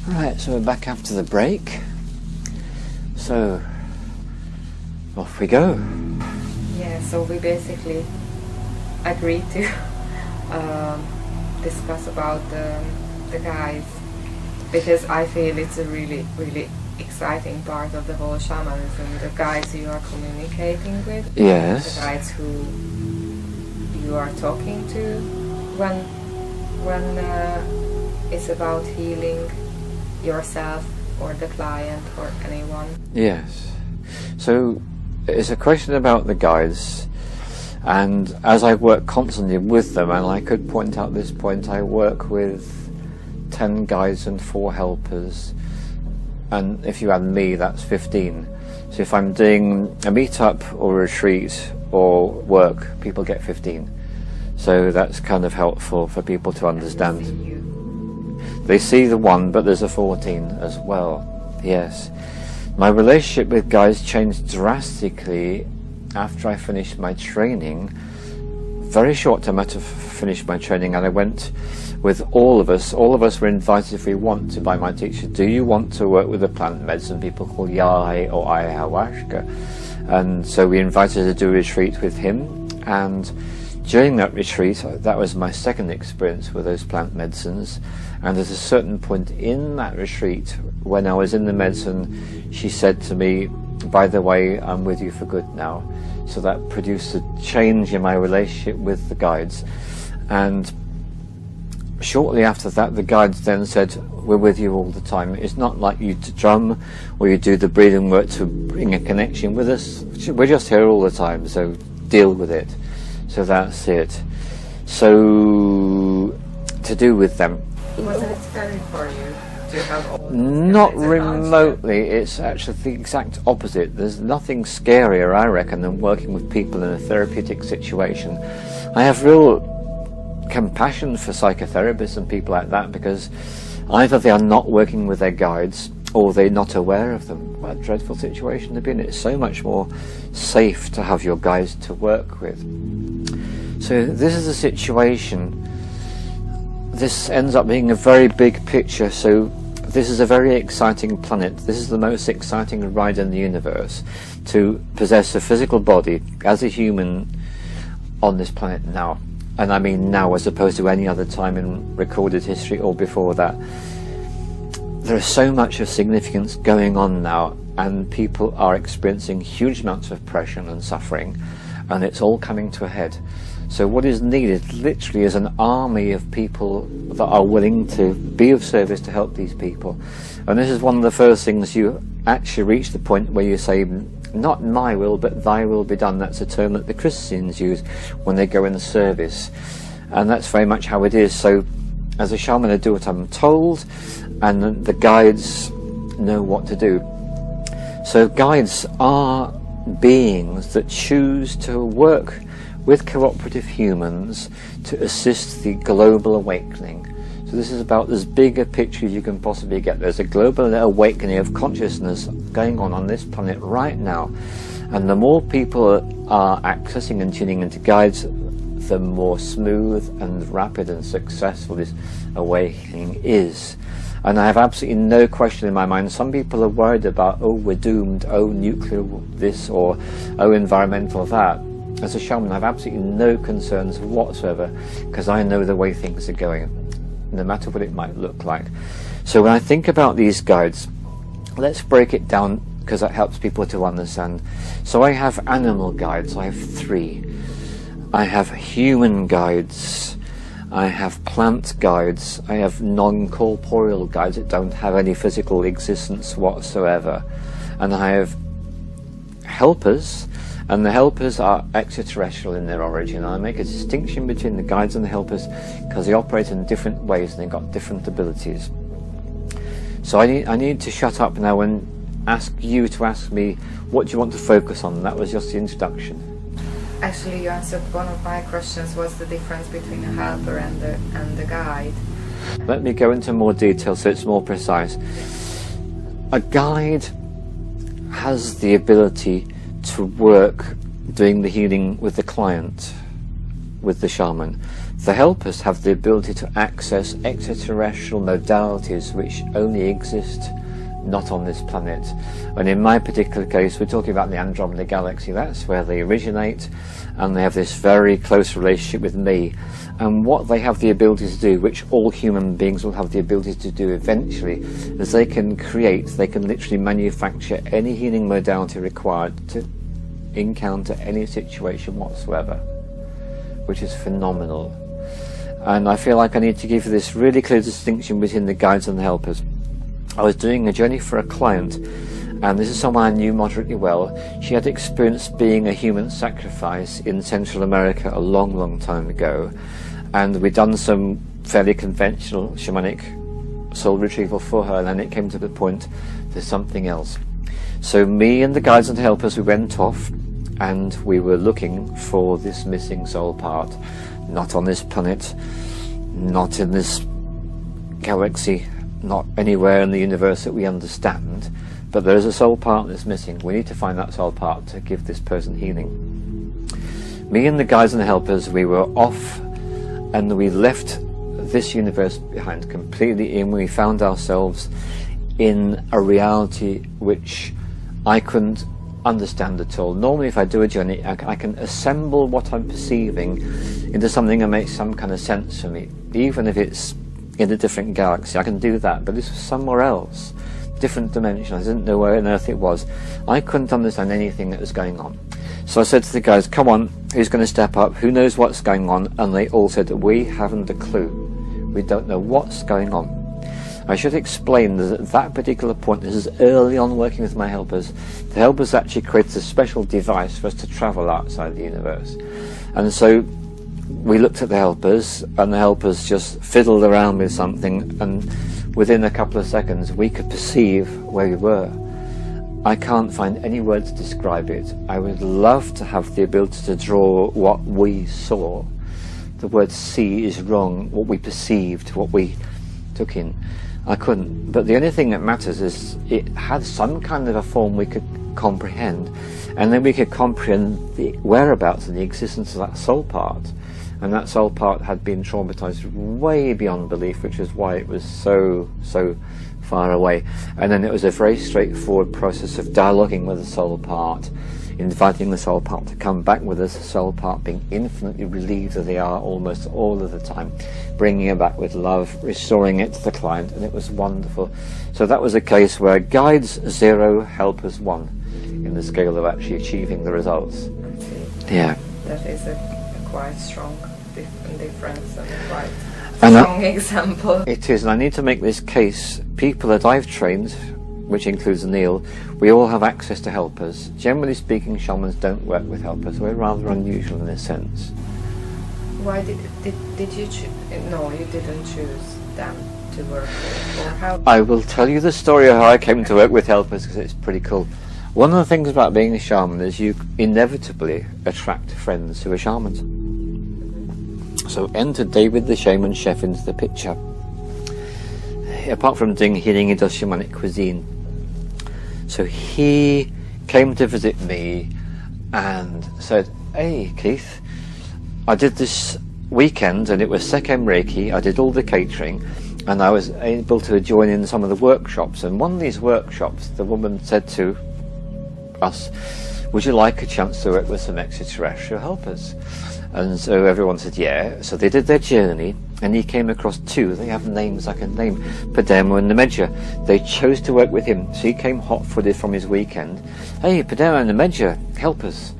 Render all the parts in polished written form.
Right, so we're back after the break. So, off we go. Yeah, so we basically agreed to discuss about the guides, because I feel it's a really, really exciting part of the whole shamanism, the guides you are communicating with, Yes. the guides who you are talking to when it's about healing yourself or the client or anyone. Yes. So it's a question about the guides, and as I work constantly with them, and I could point out this point, I work with 10 guides and 4 helpers, and if you add me, that's 15. So if I'm doing a meetup or a retreat or work, people get 15. So that's kind of helpful for people to understand. They see the one, but there's a 14 as well. Yes. My relationship with guides changed drastically after I finished my training. Very short time after I finished my training, and I went with all of us. All of us were invited, if we want to, by my teacher. Do you want to work with the plant medicine people called Yai or Ayahuasca? And so we invited to do a retreat with him, and during that retreat, that was my second experience with those plant medicines. And at a certain point in that retreat, when I was in the medicine, she said to me, by the way, I'm with you for good now. So that produced a change in my relationship with the guides. And shortly after that, the guides then said, we're with you all the time. It's not like you drum or you do the breathing work to bring a connection with us. We're just here all the time, so deal with it. So that's it. So, to do with them. Was it scary for you to have all these Not guides around you? remotely. It's actually the exact opposite. There's nothing scarier, I reckon, than working with people in a therapeutic situation. I have real compassion for psychotherapists and people like that, because either they are not working with their guides or they're not aware of them. What a dreadful situation to be in. It's so much more safe to have your guides to work with. So this is a situation. This ends up being a very big picture. So this is a very exciting planet. This is the most exciting ride in the universe, to possess a physical body as a human on this planet now. And I mean now, as opposed to any other time in recorded history or before that. There is so much of significance going on now, and people are experiencing huge amounts of pressure and suffering, and it's all coming to a head. So what is needed literally is an army of people that are willing to be of service to help these people. And this is one of the first things you actually reach the point where you say, not my will, but thy will be done. That's a term that the Christians use when they go in the service. And that's very much how it is. So as a shaman, I do what I'm told, and the guides know what to do. So guides are beings that choose to work with cooperative humans to assist the global awakening. So this is about as big a picture as you can possibly get. There's a global awakening of consciousness going on this planet right now. And the more people are accessing and tuning into guides, the more smooth and rapid and successful this awakening is. And I have absolutely no question in my mind. Some people are worried about, oh, we're doomed, oh, nuclear this, or oh, environmental that. As a shaman, I have absolutely no concerns whatsoever, because I know the way things are going, no matter what it might look like. So when I think about these guides, let's break it down, because that helps people to understand. So I have animal guides. I have 3. I have human guides. I have plant guides. I have non-corporeal guides that don't have any physical existence whatsoever. And I have helpers. And the helpers are extraterrestrial in their origin. I make a distinction between the guides and the helpers because they operate in different ways and they've got different abilities. So I need to shut up now and ask you to ask me, what do you want to focus on? That was just the introduction. Actually, you answered one of my questions, what's the difference between a helper and the guide? Let me go into more detail so it's more precise. A guide has the ability to work doing the healing with the client, with the shaman. The helpers have the ability to access extraterrestrial modalities which only exist not on this planet. And in my particular case, we're talking about the Andromeda Galaxy. That's where they originate, and they have this very close relationship with me. And what they have the ability to do, which all human beings will have the ability to do eventually, is they can literally manufacture any healing modality required to encounter any situation whatsoever, which is phenomenal. And I feel like I need to give you this really clear distinction between the guides and the helpers. I was doing a journey for a client, and this is someone I knew moderately well. She had experienced being a human sacrifice in Central America a long time ago, and we'd done some fairly conventional shamanic soul retrieval for her, and then it came to the point, there's something else. So me and the guides and helpers, we went off, and we were looking for this missing soul part. Not on this planet, not in this galaxy, not anywhere in the universe that we understand, but there is a soul part that's missing. We need to find that soul part to give this person healing. Me and the guides and the helpers, we were off, and we left this universe behind completely, and we found ourselves in a reality which I couldn't understand at all. Normally if I do a journey, I can assemble what I'm perceiving into something that makes some kind of sense for me, even if it's in a different galaxy. I can do that, but this was somewhere else, different dimension. I didn't know where on earth it was. I couldn't understand anything that was going on. So I said to the guys, come on, who's going to step up? Who knows what's going on? And they all said, we haven't a clue. We don't know what's going on. I should explain that at that particular point, this is early on working with my helpers, the helpers actually created a special device for us to travel outside the universe. And so we looked at the helpers, and the helpers just fiddled around with something, and within a couple of seconds we could perceive where we were. I can't find any words to describe it. I would love to have the ability to draw what we saw. The word see is wrong. What we perceived, what we took in. I couldn't. But the only thing that matters is it had some kind of a form we could comprehend, and then we could comprehend the whereabouts and the existence of that soul part. And that soul part had been traumatized way beyond belief, which is why it was so far away. And then it was a very straightforward process of dialoguing with the soul part, inviting the soul part to come back with us, the soul part being infinitely relieved that they are almost all of the time, bringing it back with love, restoring it to the client, and it was wonderful. So that was a case where guides 0, helpers 1 in the scale of actually achieving the results. Yeah. That is a quite strong difference and a quite strong example. It is, and I need to make this case. People that I've trained, which includes Neil, we all have access to helpers. Generally speaking, shamans don't work with helpers. We're rather unusual in this sense. Why did you choose? No, you didn't choose them to work with, or how? I will tell you the story of how I came to work with helpers, because it's pretty cool. One of the things about being a shaman is you inevitably attract friends who are shamans. So enter David the Shaman Chef into the picture. Apart from doing healing, he does shamanic cuisine. So he came to visit me and said, hey Keith, I did this weekend and it was Sekhem Reiki, I did all the catering, and I was able to join in some of the workshops. And one of these workshops, the woman said to us, would you like a chance to work with some extraterrestrial helpers? And so everyone said yeah. So they did their journey, and he came across 2. They have names I can name, Padema and Nemedja. They chose to work with him, so he came hot-footed from his weekend. Hey, Padema and Nemedja, helpers.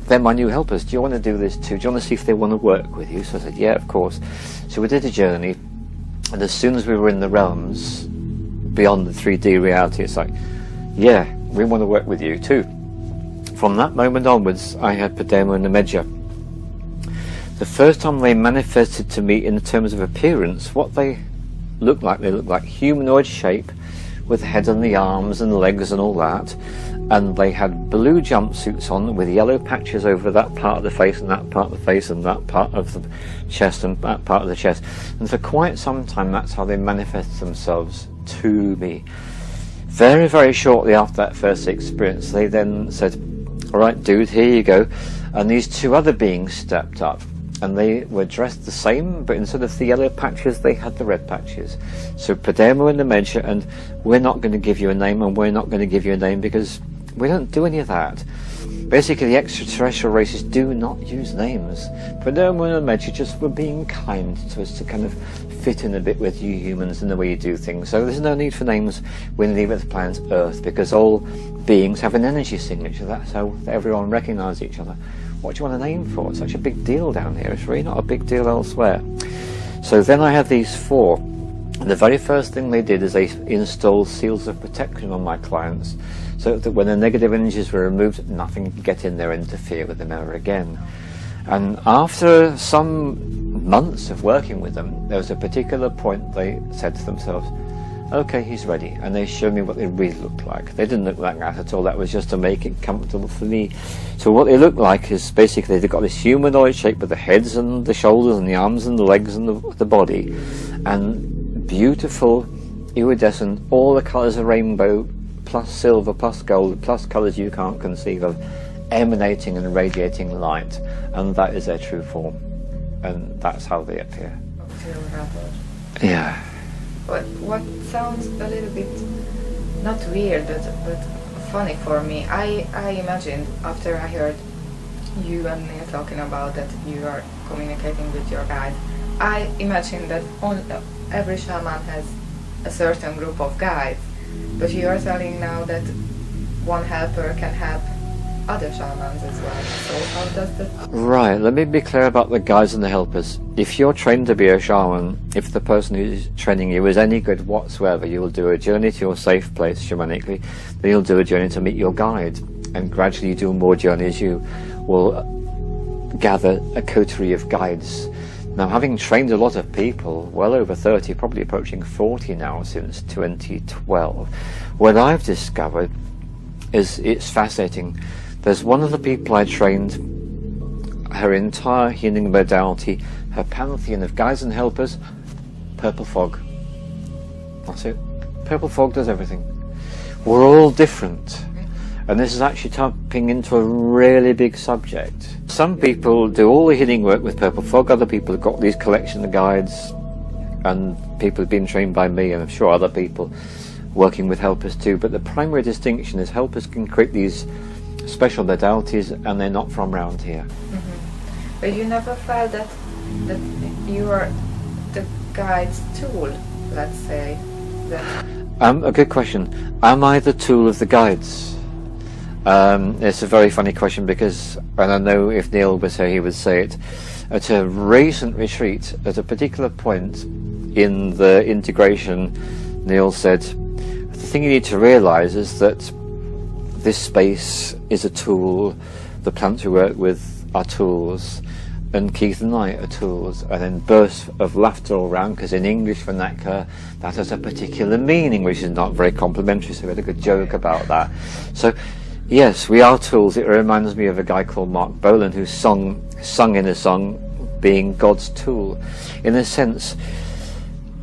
They're my new helpers. Do you want to do this too? Do you want to see if they want to work with you? So I said, yeah, of course. So we did a journey, and as soon as we were in the realms beyond the 3D reality, it's like, yeah, we want to work with you too. From that moment onwards, I had Padema and Nemedja. The first time they manifested to me in terms of appearance, what they looked like humanoid shape, with the head and the arms and legs and all that, and they had blue jumpsuits on with yellow patches over that part of the face and that part of the face and that part of the chest and that part of the chest. And for quite some time, that's how they manifested themselves to me. Very, very shortly after that first experience, they then said, all right, dude, here you go. And these 2 other beings stepped up. and they were dressed the same, but instead of the yellow patches they had the red patches. So Pademo in the measure, and we're not going to give you a name, and we're not going to give you a name because we don't do any of that. Basically, the extraterrestrial races do not use names. Pademo in the measure just were being kind to us to kind of fit in a bit with you humans and the way you do things. So there's no need for names when you leave at the planet Earth, because all beings have an energy signature. That's how everyone recognises each other. What do you want a name for? It's such a big deal down here. It's really not a big deal elsewhere. So then I had these four. And the very first thing they did is they installed seals of protection on my clients, so that when the negative energies were removed, nothing could get in there and interfere with them ever again. And after some months of working with them, there was a particular point they said to themselves, okay, he's ready, and they showed me what they really looked like. They didn't look like that at all. That was just to make it comfortable for me. So what they look like is basically they've got this humanoid shape with the heads and the shoulders and the arms and the legs and the body, and beautiful, iridescent, all the colours of rainbow, plus silver, plus gold, plus colours you can't conceive of, emanating and radiating light, and that is their true form, and that's how they appear. Yeah. What sounds a little bit, not weird, but funny for me, I imagined after I heard you and Neil talking about that you are communicating with your guides, I imagined that every shaman has a certain group of guides, but you are telling now that one helper can help other shamans as well. So how does that... Right, let me be clear about the guides and the helpers. If you're trained to be a shaman, if the person who's training you is any good whatsoever, you will do a journey to your safe place shamanically, then you'll do a journey to meet your guide, and gradually you do more journeys, you will gather a coterie of guides. Now, having trained a lot of people, well over 30, probably approaching 40 now since 2012, what I've discovered is it's fascinating. There's one of the people I trained, her entire healing modality, her pantheon of guides and helpers, purple fog. That's it. Purple fog does everything. We're all different. And this is actually tapping into a really big subject. Some people do all the healing work with purple fog, other people have got these collection of guides, and people have been trained by me, and I'm sure other people working with helpers too, but the primary distinction is helpers can create these special modalities and they're not from around here. Mm-hmm. But you never felt that you are the guide's tool, let's say? A good question. Am I the tool of the guides? It's a very funny question because, and I know if Neil was here he would say it, at a recent retreat, at a particular point in the integration, Neil said, the thing you need to realise is that this space is a tool, the plants we work with are tools, and Keith and I are tools, and then bursts of laughter all around, because in English vernacular that has a particular meaning which is not very complimentary, so we had a good joke about that. So yes, we are tools. It reminds me of a guy called Mark Bolan who sung in a song being God's tool. In a sense,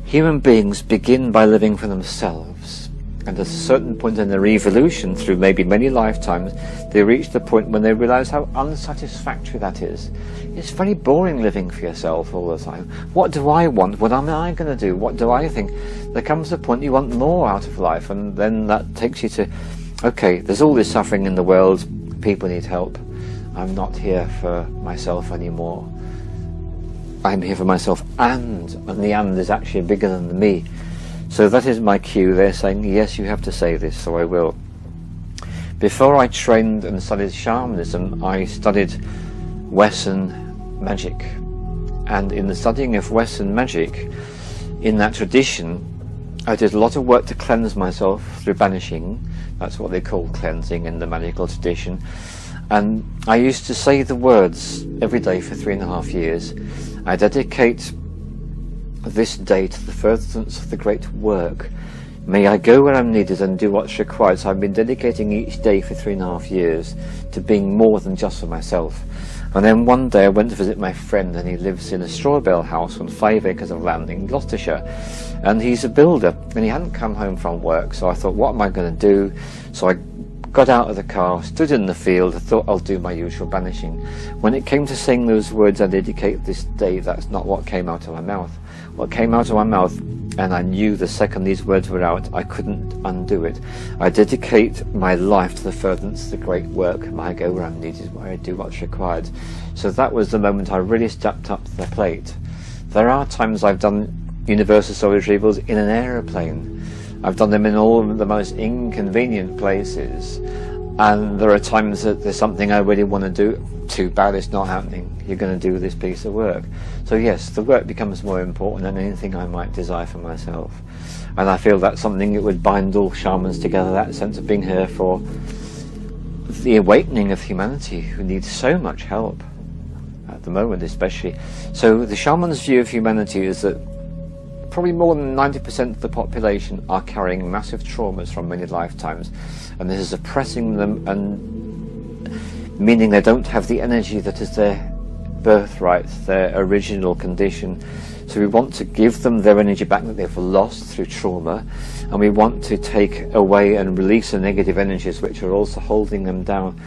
human beings begin by living for themselves, and at a certain point in their evolution, through maybe many lifetimes, they reach the point when they realise how unsatisfactory that is. It's very boring living for yourself all the time. What do I want? What am I going to do? What do I think? There comes a point you want more out of life, and then that takes you to, okay, there's all this suffering in the world, people need help. I'm not here for myself anymore. I'm here for myself, and the and is actually bigger than the me. So that is my cue. They're saying, yes, you have to say this, so I will. Before I trained and studied shamanism, I studied Western magic. And in the studying of Western magic, in that tradition, I did a lot of work to cleanse myself through banishing. That's what they call cleansing in the magical tradition. And I used to say the words every day for 3.5 years. I dedicate this day to the furtherance of the great work. May I go where I'm needed and do what's required. So I've been dedicating each day for 3.5 years to being more than just for myself. And then one day I went to visit my friend, and he lives in a straw bale house on 5 acres of land in Gloucestershire. And he's a builder, and he hadn't come home from work, so I thought, what am I going to do? So I got out of the car, stood in the field, thought I'll do my usual banishing. When it came to saying those words, I dedicate this day, that's not what came out of my mouth. What came out of my mouth, and I knew the second these words were out, I couldn't undo it. I dedicate my life to the furtherance of the great work. My go where I'm needed, where I do what's required. So that was the moment I really stepped up to the plate. There are times I've done universal soul retrievals in an aeroplane. I've done them in all of the most inconvenient places. And there are times that there's something I really want to do. Too bad it's not happening. You're going to do this piece of work. So yes, the work becomes more important than anything I might desire for myself. And I feel that's something that would bind all shamans together, that sense of being here for the awakening of humanity, who needs so much help at the moment especially. So the shaman's view of humanity is that probably more than 90% of the population are carrying massive traumas from many lifetimes, and this is oppressing them, and meaning they don't have the energy that is their birthright, their original condition. So we want to give them their energy back that they've lost through trauma, and we want to take away and release the negative energies which are also holding them down.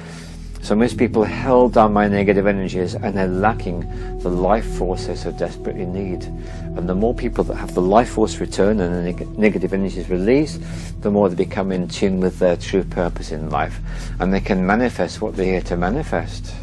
So most people held down by negative energies, and they're lacking the life force they so desperately need. And the more people that have the life force return and the negative energies released, the more they become in tune with their true purpose in life, and they can manifest what they're here to manifest.